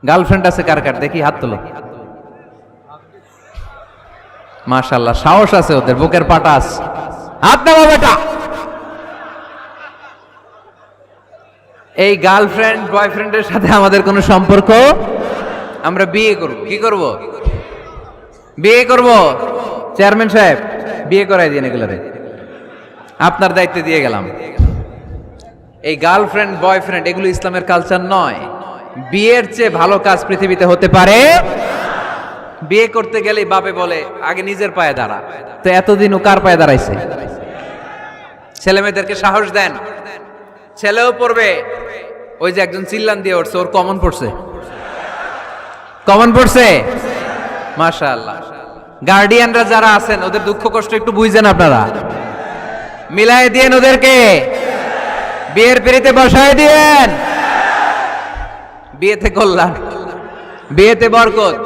Girlfriend আছে কার কার দেখি হাত তোলো। মাশাআল্লাহ, সাহস আছে ওদের, বুকের পাটা আছে। হাত নামা বেটা। এই গার্লফ্রেন্ড বয়ফ্রেন্ডের সাথে আমাদের কোনো সম্পর্ক, আমরা বিয়ে করব। কি করব? বিয়ে করব। চেয়ারম্যান সাহেব বিয়ে করাই দিন এগুলোরে, আপনার দায়িত্বে দিয়ে গেলাম। এই গার্লফ্রেন্ড বয়ফ্রেন্ড এগুলো ইসলামের কালচার নয়। বিয়ের চেয়ে ভালো কাজ পৃথিবীতে হতে পারে। বিয়ে করতে গেলে বাপে বলে আগে নিজের পায়ে দাঁড়া। তো এতদিন ও কার পায়ে দাঁড়াইছে? ছেলে মেয়েদেরকে সাহস দেন, ছেলেও পড়বে। ওই যে একজন চিল্লান দিয়ে উঠছে, ওর কমন পড়ছে, কমন পড়ছে। মাশাআল্লাহ। গার্ডিয়ানরা যারা আছেন ওদের দুঃখ কষ্ট একটু বুঝছেন আপনারা, মিলাই দিয়েন ওদেরকে, বিয়ের পিড়িতে বসায় দিয়েন। বিয়েতে কল্যাণ, বিয়েতে বরকত।